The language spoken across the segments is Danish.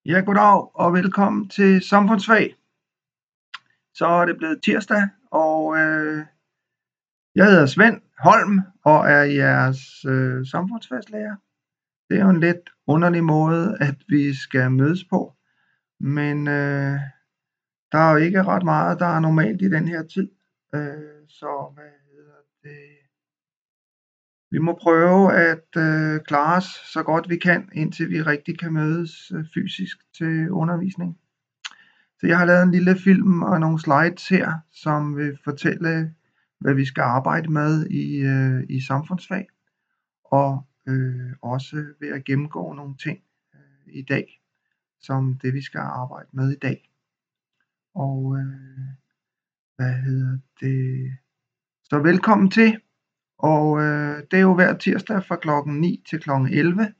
Ja, goddag og velkommen til Samfundsfag. Så er det blevet tirsdag, og jeg hedder Svend Holm og er jeres samfundsfagslærer. Det er jo en lidt underlig måde, at vi skal mødes på, men der er jo ikke ret meget, der er normalt i den her tid. Så vi må prøve at klare os så godt vi kan, indtil vi rigtig kan mødes fysisk til undervisning. Så jeg har lavet en lille film og nogle slides her, som vil fortælle, hvad vi skal arbejde med i samfundsfag, og også ved at gennemgå nogle ting i dag, som det vi skal arbejde med i dag. Og så velkommen til, og det er jo hver tirsdag fra klokken 9 til klokken 11,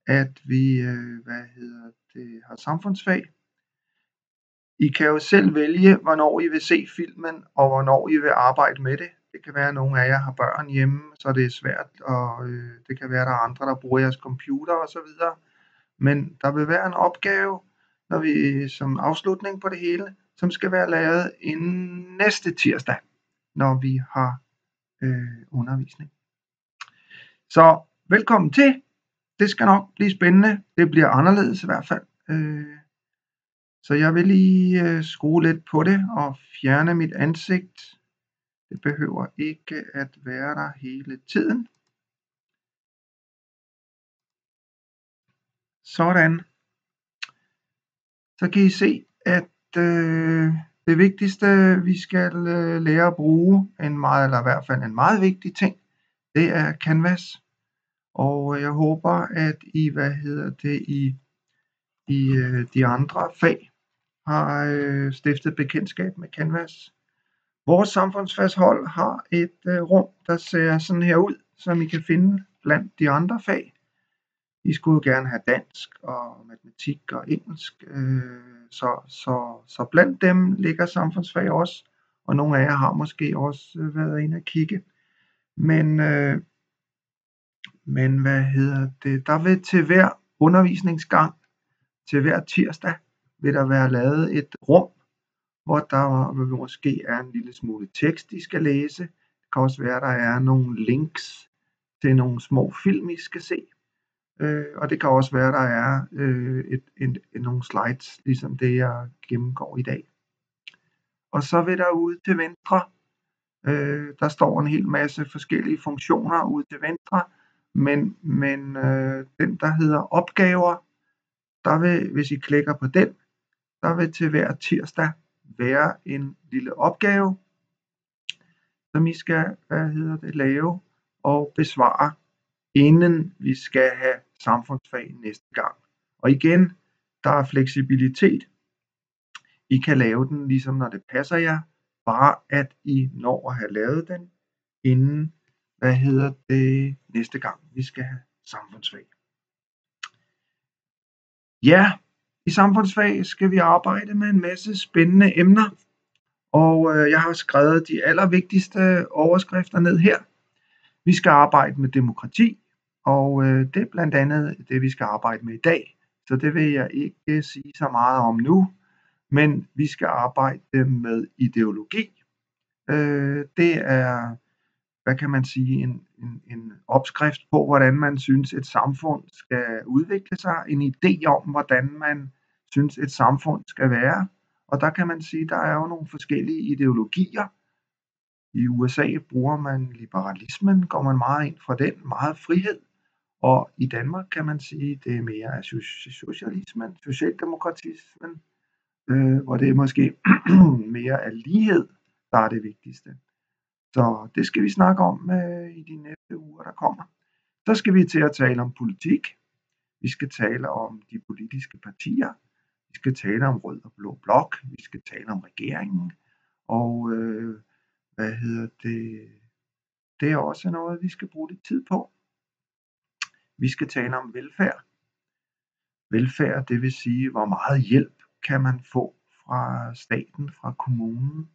at vi har samfundsfag. I kan jo selv vælge, hvornår I vil se filmen, og hvornår I vil arbejde med det. Det kan være, at nogle af jer har børn hjemme, så det er svært, og det kan være, at der er andre, der bruger jeres computer osv. Men der vil være en opgave, når vi som afslutning på det hele, som skal være lavet inden næste tirsdag, når vi har undervisning. Så velkommen til. Det skal nok blive spændende. Det bliver anderledes i hvert fald. Så jeg vil lige skrue lidt på det og fjerne mit ansigt. Det behøver ikke at være der hele tiden. Sådan. Så kan I se, at det vigtigste, vi skal lære at bruge, i hvert fald en meget vigtig ting, det er Canvas. Og jeg håber, at I, i de andre fag har stiftet bekendtskab med Canvas. Vores samfundsfagshold har et rum, der ser sådan her ud, som I kan finde blandt de andre fag. I skulle jo gerne have dansk og matematik og engelsk, så blandt dem ligger samfundsfag også, og nogle af jer har måske også været inde og kigge. Men der vil til hver undervisningsgang, til hver tirsdag, vil der være lavet et rum, hvor der måske er en lille smule tekst, I skal læse. Det kan også være, at der er nogle links til nogle små film, I skal se. Og det kan også være, at der er nogle slides, ligesom det, jeg gennemgår i dag. Og så vil der ude til venstre, der står en hel masse forskellige funktioner ude til venstre, men den, der hedder opgaver, der vil, hvis I klikker på den, der vil til hver tirsdag være en lille opgave, som I skal lave og besvare, inden vi skal have samfundsfag næste gang. Og igen, der er fleksibilitet. I kan lave den ligesom når det passer jer, bare at I når at have lavet den, inden næste gang vi skal have samfundsfag. Ja, i samfundsfag skal vi arbejde med en masse spændende emner, og jeg har skrevet de allervigtigste overskrifter ned her. Vi skal arbejde med demokrati, og det er blandt andet det, vi skal arbejde med i dag, så det vil jeg ikke sige så meget om nu, men vi skal arbejde med ideologi. Det er, hvad kan man sige, en opskrift på, hvordan man synes, et samfund skal udvikle sig, en idé om, hvordan man synes, et samfund skal være. Og der kan man sige, der er jo nogle forskellige ideologier. I USA bruger man liberalismen, går man meget ind for den, meget frihed. Og i Danmark kan man sige, det er mere socialismen, socialdemokratismen, hvor det er måske mere af lighed, der er det vigtigste. Så det skal vi snakke om i de næste uger, der kommer. Så skal vi til at tale om politik. Vi skal tale om de politiske partier. Vi skal tale om rød og blå blok. Vi skal tale om regeringen. Og det er også noget, vi skal bruge lidt tid på. Vi skal tale om velfærd. Velfærd, det vil sige, hvor meget hjælp kan man få fra staten, fra kommunen.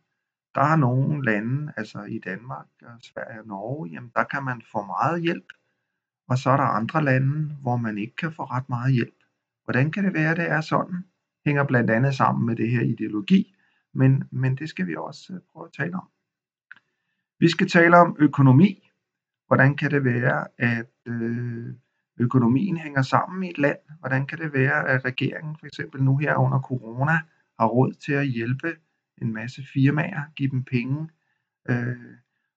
Der er nogle lande, altså i Danmark, Sverige og Norge, jamen der kan man få meget hjælp. Og så er der andre lande, hvor man ikke kan få ret meget hjælp. Hvordan kan det være, det er sådan? Hænger blandt andet sammen med det her ideologi, men det skal vi også prøve at tale om. Vi skal tale om økonomi. Hvordan kan det være, at økonomien hænger sammen i et land? Hvordan kan det være, at regeringen for eksempel nu her under corona har råd til at hjælpe en masse firmaer, give dem penge?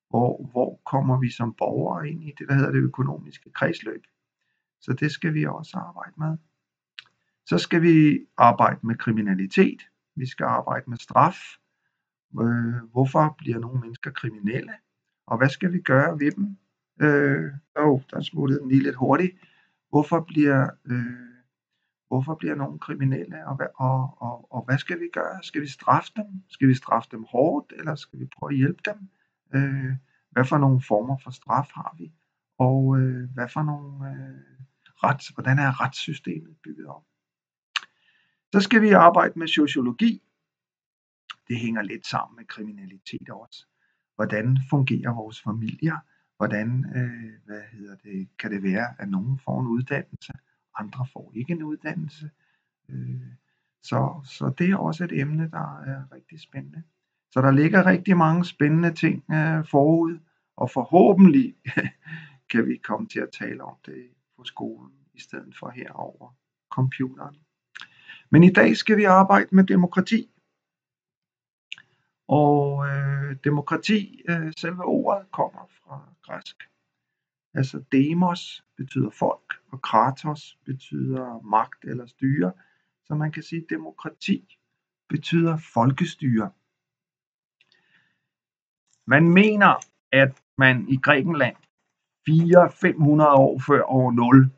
Hvor kommer vi som borgere ind i det, der hedder det økonomiske kredsløb? Så det skal vi også arbejde med. Så skal vi arbejde med kriminalitet. Vi skal arbejde med straf. Hvorfor bliver nogle mennesker kriminelle? Og hvad skal vi gøre ved dem? Der smuttede den lige lidt hurtigt. Hvorfor bliver nogle kriminelle, og hvad skal vi gøre? Skal vi straffe dem? Skal vi straffe dem hårdt, eller skal vi prøve at hjælpe dem? Hvad for nogle former for straf har vi? Og hvad for nogle hvordan er retssystemet bygget op? Så skal vi arbejde med sociologi. Det hænger lidt sammen med kriminalitet også. Hvordan fungerer vores familier? Hvordan kan det være, at nogen får en uddannelse, andre får ikke en uddannelse? Så det er også et emne, der er rigtig spændende. Så der ligger rigtig mange spændende ting forud, og forhåbentlig kan vi komme til at tale om det på skolen, i stedet for herover computeren. Men i dag skal vi arbejde med demokrati. Og demokrati, selve ordet, kommer fra græsk. Altså demos betyder folk, og kratos betyder magt eller styre. Så man kan sige, at demokrati betyder folkestyre. Man mener, at man i Grækenland 400-500 år før år 0,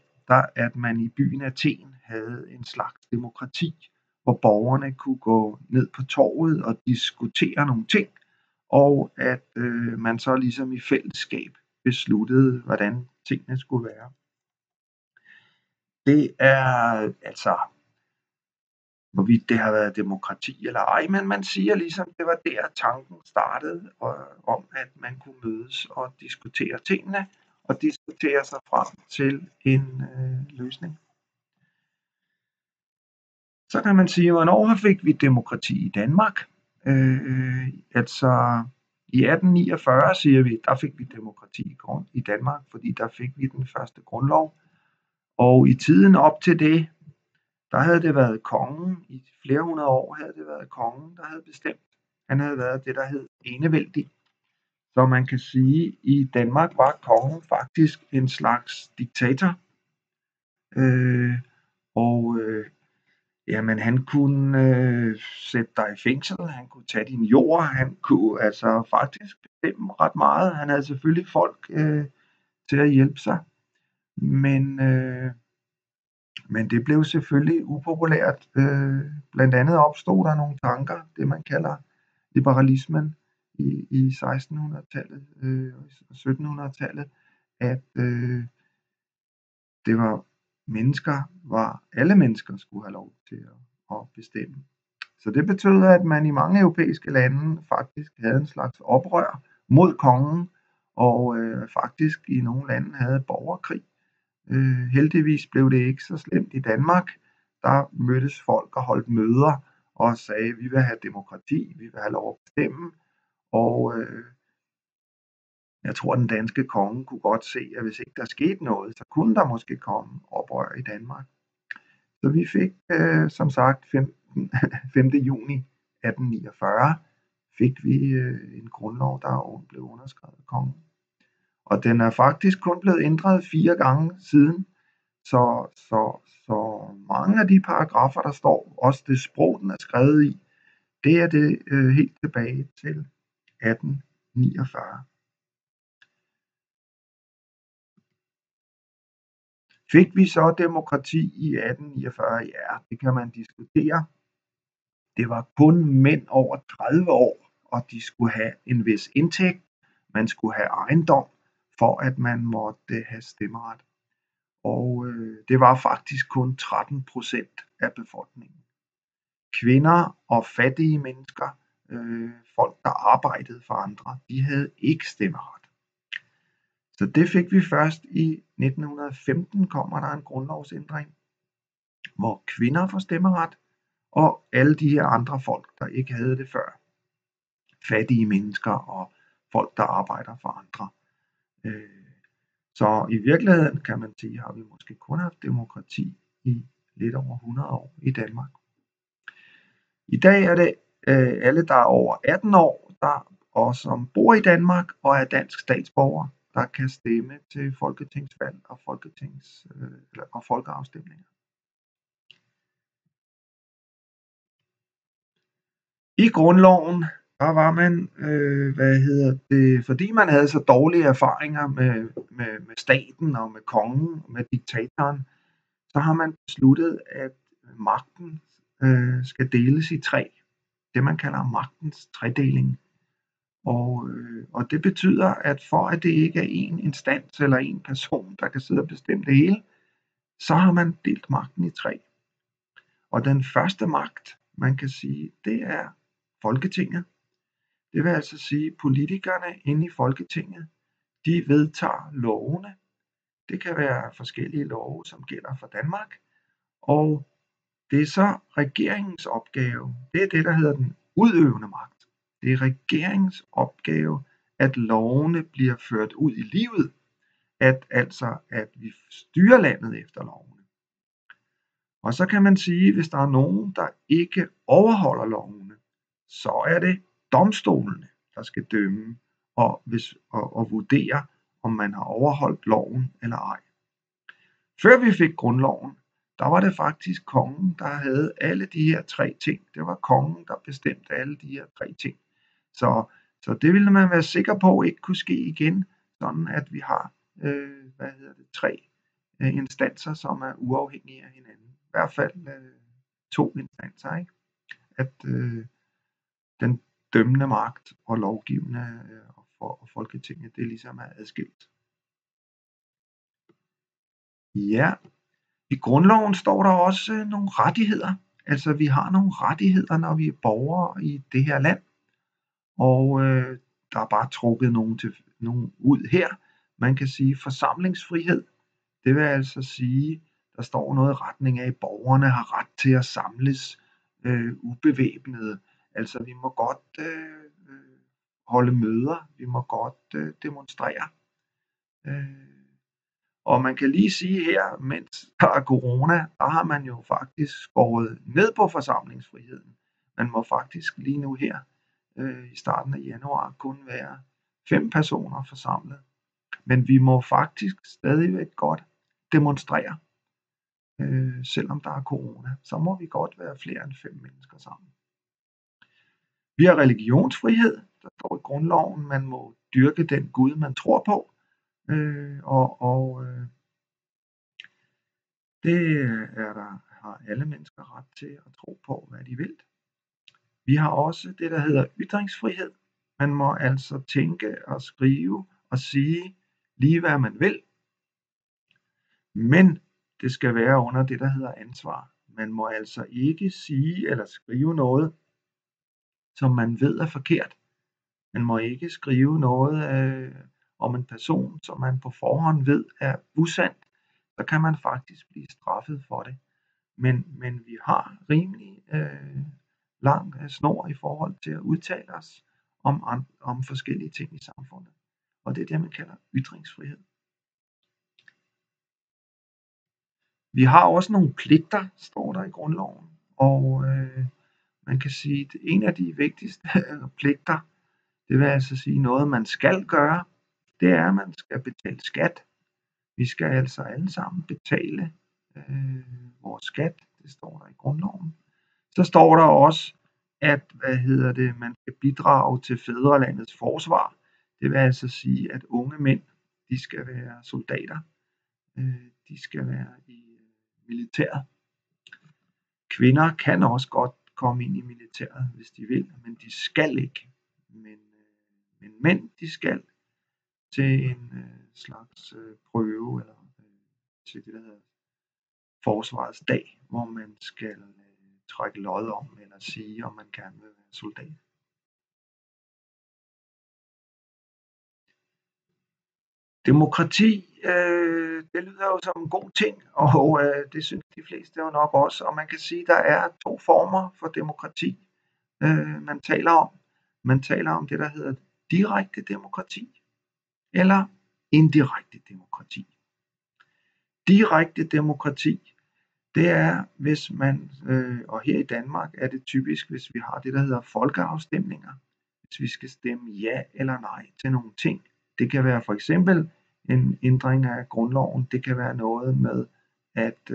at man i byen Athen havde en slags demokrati, hvor borgerne kunne gå ned på torvet og diskutere nogle ting, og at man så ligesom i fællesskab besluttede, hvordan tingene skulle være. Det er altså, hvorvidt det har været demokrati eller ej, men man siger ligesom, det var der tanken startede, om at man kunne mødes og diskutere tingene, og diskutere sig frem til en løsning. Så kan man sige, hvornår fik vi demokrati i Danmark? Altså i 1849 siger vi, der fik vi demokrati i Danmark, fordi der fik vi den første grundlov. Og i tiden op til det, der havde det været kongen, i flere hundrede år havde det været kongen, der havde bestemt. Han havde været det, der hed enevældig. Så man kan sige, at i Danmark var kongen faktisk en slags diktator. Jamen han kunne sætte dig i fængsel, han kunne tage din jord, han kunne altså faktisk bestemme ret meget. Han havde selvfølgelig folk til at hjælpe sig, men det blev selvfølgelig upopulært. Blandt andet opstod der nogle tanker, det man kalder liberalismen i 1600-tallet og 1700-tallet, at det var alle mennesker skulle have lov til at bestemme. Så det betød, at man i mange europæiske lande faktisk havde en slags oprør mod kongen, og faktisk i nogle lande havde borgerkrig. Heldigvis blev det ikke så slemt i Danmark. Der mødtes folk og holdt møder og sagde, vi vil have demokrati, vi vil have lov at bestemme. Og jeg tror, den danske konge kunne godt se, at hvis ikke der skete noget, så kunne der måske komme oprør i Danmark. Så vi fik, som sagt, 5. juni 1849, fik vi en grundlov, der blev underskrevet af kongen. Og den er faktisk kun blevet ændret 4 gange siden. Så mange af de paragrafer, der står, også det sprog, den er skrevet i, det er det helt tilbage til 1849. Fik vi så demokrati i 1849? Ja, det kan man diskutere. Det var kun mænd over 30 år, og de skulle have en vis indtægt. Man skulle have ejendom, for at man måtte have stemmeret. Og det var faktisk kun 13% af befolkningen. Kvinder og fattige mennesker, folk der arbejdede for andre, de havde ikke stemmeret. Så det fik vi først i 1915, kommer der en grundlovsændring, hvor kvinder får stemmeret, og alle de her andre folk, der ikke havde det før. Fattige mennesker og folk, der arbejder for andre. Så i virkeligheden kan man sige, har vi måske kun haft demokrati i lidt over 100 år i Danmark. I dag er det alle, der er over 18 år, og som bor i Danmark og er dansk statsborger, der kan stemme til folketingsvalg og folkeafstemninger. I grundloven, der var man, fordi man havde så dårlige erfaringer med staten og med kongen og med diktatoren, så har man besluttet, at magten skal deles i 3. Det man kalder magtens tredeling. Og det betyder, at for at det ikke er en instans eller en person, der kan sidde og bestemme det hele, så har man delt magten i 3. Og den første magt, man kan sige, det er Folketinget. Det vil altså sige, at politikerne inde i Folketinget, de vedtager lovene. Det kan være forskellige love, som gælder for Danmark. Og det er så regeringens opgave. Det er det, der hedder den udøvende magt. Det er regeringens opgave, at lovene bliver ført ud i livet. At vi styrer landet efter lovene. Og så kan man sige, hvis der er nogen, der ikke overholder lovene, så er det domstolene, der skal dømme og vurdere, om man har overholdt loven eller ej. Før vi fik grundloven, der var det faktisk kongen, der havde alle de her 3 ting. Det var kongen, der bestemte alle de her 3 ting. Så det ville man være sikker på ikke kunne ske igen, sådan at vi har 3 instanser, som er uafhængige af hinanden. I hvert fald 2 instanser, ikke? At den dømmende magt og lovgivende og Folketinget, det ligesom er adskilt. Ja, i grundloven står der også nogle rettigheder. Altså vi har nogle rettigheder, når vi er borgere i det her land. Og der er bare trukket nogen ud her. Man kan sige forsamlingsfrihed. Det vil altså sige, der står noget i retning af, at borgerne har ret til at samles ubevæbnede. Altså vi må godt holde møder, vi må godt demonstrere. Og man kan lige sige her, mens der er corona, der har man jo faktisk skåret ned på forsamlingsfriheden. Man må faktisk lige nu her i starten af januar kun være 5 personer forsamlet. Men vi må faktisk stadigvæk godt demonstrere, selvom der er corona. Så må vi godt være flere end 5 mennesker sammen. Vi har religionsfrihed, der står i grundloven. Man må dyrke den Gud, man tror på. Det har alle mennesker ret til at tro på, hvad de vil. Vi har også det, der hedder ytringsfrihed. Man må altså tænke og skrive og sige lige hvad man vil. Men det skal være under det, der hedder ansvar. Man må altså ikke sige eller skrive noget, som man ved er forkert. Man må ikke skrive noget om en person, som man på forhånd ved er usandt. Så kan man faktisk blive straffet for det. Men vi har rimelig lang snor i forhold til at udtale os om forskellige ting i samfundet. Og det er det, man kalder ytringsfrihed. Vi har også nogle pligter, står der i grundloven. Og man kan sige, at en af de vigtigste pligter, det vil altså sige noget, man skal gøre, det er, at man skal betale skat. Vi skal altså alle sammen betale vores skat. Det står der i grundloven. Så står der også, at man skal bidrage til fædrelandets forsvar. Det vil altså sige, at unge mænd, de skal være soldater. De skal være i militæret. Kvinder kan også godt komme ind i militæret, hvis de vil, men de skal ikke. Men mænd, de skal til en slags prøve, eller til det, der hedder forsvarets dag, hvor man skal trække lod om, eller sige, om man gerne vil være soldat. Demokrati det lyder jo som en god ting, og det synes de fleste jo nok også. Og man kan sige, at der er 2 former for demokrati, man taler om. Man taler om det, der hedder direkte demokrati eller indirekte demokrati. Direkte demokrati, det er, hvis man, og her i Danmark er det typisk, hvis vi har det, der hedder folkeafstemninger, hvis vi skal stemme ja eller nej til nogle ting. Det kan være for eksempel en ændring af grundloven. Det kan være noget med, at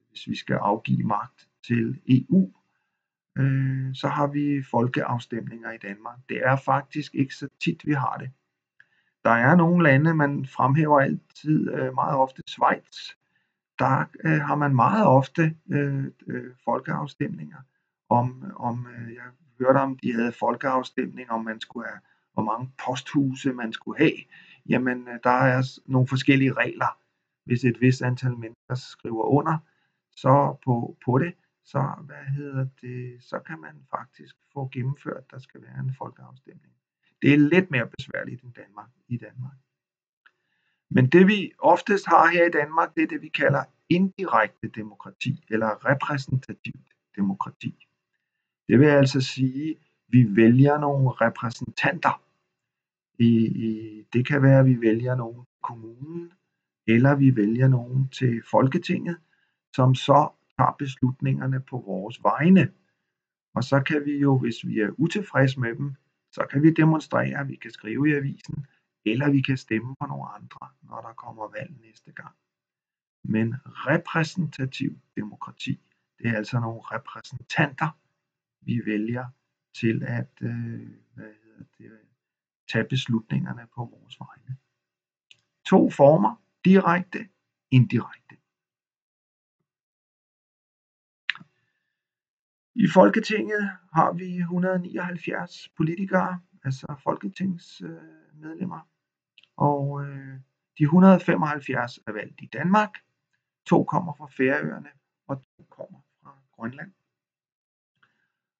hvis vi skal afgive magt til EU, så har vi folkeafstemninger i Danmark. Det er faktisk ikke så tit, vi har det. Der er nogle lande, man fremhæver altid meget ofte Schweiz. Der har man meget ofte folkeafstemninger jeg hørte om, de havde folkeafstemning om man skulle have, hvor mange posthuse man skulle have. Jamen, der er nogle forskellige regler. Hvis et vist antal mennesker skriver under så på det, så kan man faktisk få gennemført, at der skal være en folkeafstemning. Det er lidt mere besværligt end i Danmark. Men det vi oftest har her i Danmark, det er det vi kalder indirekte demokrati eller repræsentativt demokrati. Det vil altså sige, at vi vælger nogle repræsentanter. Det kan være, at vi vælger nogle i kommunen, eller vi vælger nogen til Folketinget, som så tager beslutningerne på vores vegne. Og så kan vi jo, hvis vi er utilfredse med dem, så kan vi demonstrere, vi kan skrive i avisen, eller vi kan stemme på nogle andre, når der kommer valg næste gang. Men repræsentativ demokrati, det er altså nogle repræsentanter, vi vælger til at tage beslutningerne på vores vegne. 2 former, direkte, indirekte. I Folketinget har vi 179 politikere, altså folketingsmedlemmer, og de 175 er valgt i Danmark, 2 kommer fra Færøerne, og 2 kommer fra Grønland.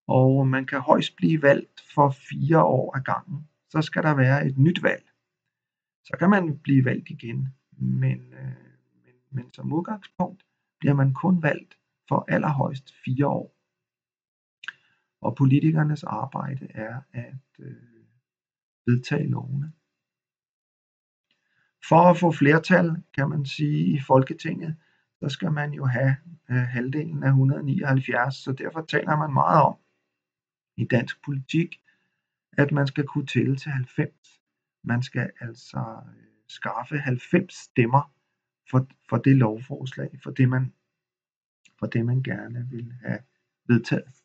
Og man kan højst blive valgt for 4 år ad gangen. Så skal der være et nyt valg. Så kan man blive valgt igen, men som udgangspunkt bliver man kun valgt for allerhøjst 4 år. Og politikernes arbejde er at vedtage lovene. For at få flertal, kan man sige, i Folketinget, så skal man jo have halvdelen af 179, så derfor taler man meget om i dansk politik, at man skal kunne tælle til 90. Man skal altså skaffe 90 stemmer for det lovforslag, for det man gerne vil have vedtaget.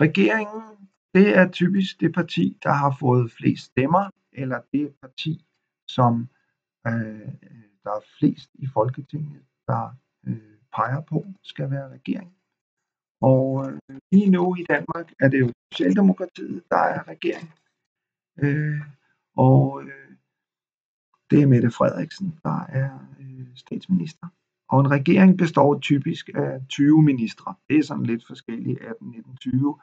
Regeringen, det er typisk det parti, der har fået flest stemmer, eller det parti, som der er flest i Folketinget, der peger på, skal være regering. Og lige nu i Danmark er det jo Socialdemokratiet, der er regering. Det er Mette Frederiksen, der er statsminister. Og en regering består typisk af 20 ministre. Det er sådan lidt forskelligt, 18, 19, 20.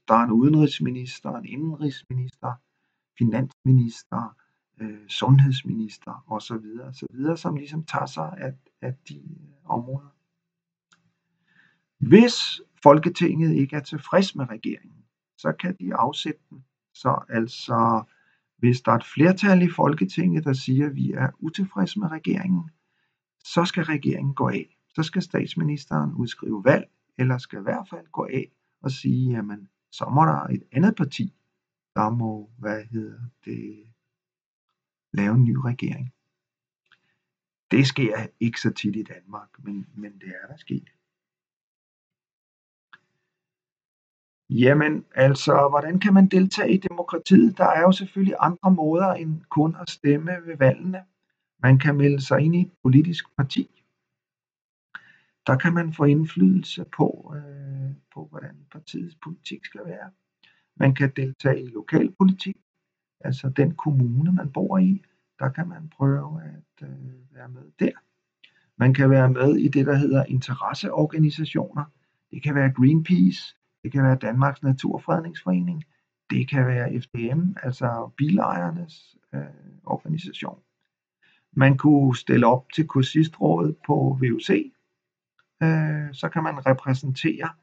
Der er en udenrigsminister, en indenrigsminister, finansminister, sundhedsminister osv., som ligesom tager sig af de områder. Hvis Folketinget ikke er tilfreds med regeringen, så kan de afsætte den. Så altså, hvis der er et flertal i Folketinget, der siger, at vi er utilfredse med regeringen, så skal regeringen gå af. Så skal statsministeren udskrive valg, eller skal i hvert fald gå af og sige, jamen, så må der et andet parti, der må, lave en ny regering. Det sker ikke så tit i Danmark, men det er der sket. Jamen, altså, hvordan kan man deltage i demokratiet? Der er jo selvfølgelig andre måder end kun at stemme ved valgene. Man kan melde sig ind i et politisk parti. Der kan man få indflydelse på, hvordan partiets politik skal være. Man kan deltage i lokalpolitik, altså den kommune, man bor i. Der kan man prøve at være med der. Man kan være med i det, der hedder interesseorganisationer. Det kan være Greenpeace, Det kan være Danmarks Naturfredningsforening. Det kan være FDM, altså bilejernes organisation. Man kunne stille op til kursistrådet på VUC. Så kan man repræsentere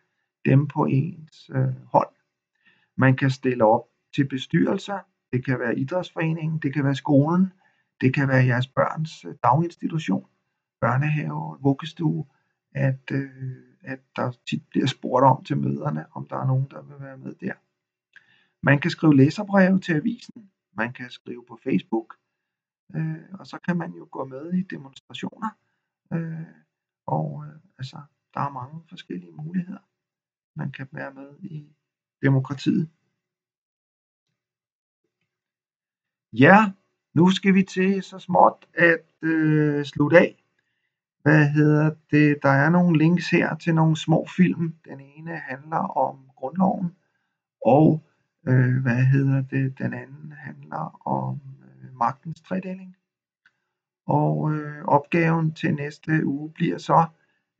dem på ens hold. Man kan stille op til bestyrelser. Det kan være idrætsforeningen, det kan være skolen, det kan være jeres børns daginstitution, børnehave, vuggestue, at der tit bliver spurgt om til møderne, om der er nogen, der vil være med der. Man kan skrive læserbreve til avisen, man kan skrive på Facebook, og så kan man jo gå med i demonstrationer, altså der er mange forskellige muligheder. Man kan være med i demokratiet. Ja, nu skal vi til så småt at slutte af. Der er nogle links her til nogle små film. Den ene handler om grundloven, og den anden handler om magtens tredeling. Og opgaven til næste uge bliver så,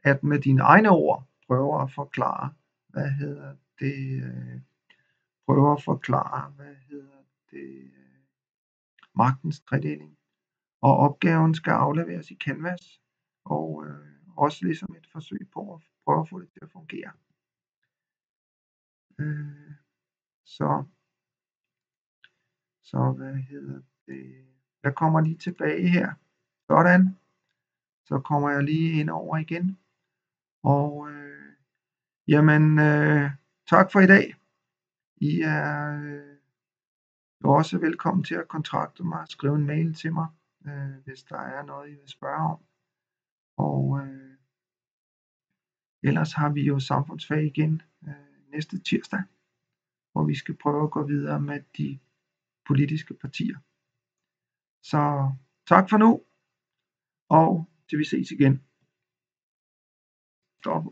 at med dine egne ord prøve at forklare, magtens tredeling. Og opgaven skal afleveres i Canvas, og også ligesom et forsøg på at prøve at få det til at fungere. Jeg kommer lige tilbage her. Sådan. Så kommer jeg lige ind over igen. Og tak for i dag. I er jo også velkommen til at kontakte mig, skrive en mail til mig, hvis der er noget, I vil spørge om. Og ellers har vi jo samfundsfag igen næste tirsdag, hvor vi skal prøve at gå videre med de politiske partier. Så tak for nu, og til vi ses igen. Stop.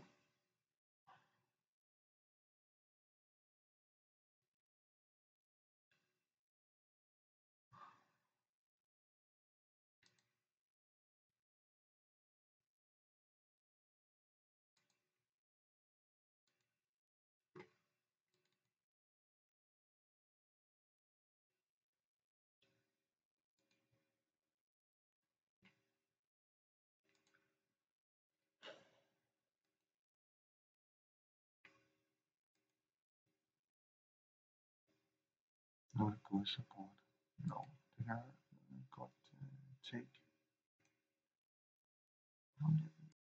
Noget god support. No, det kan jeg godt take.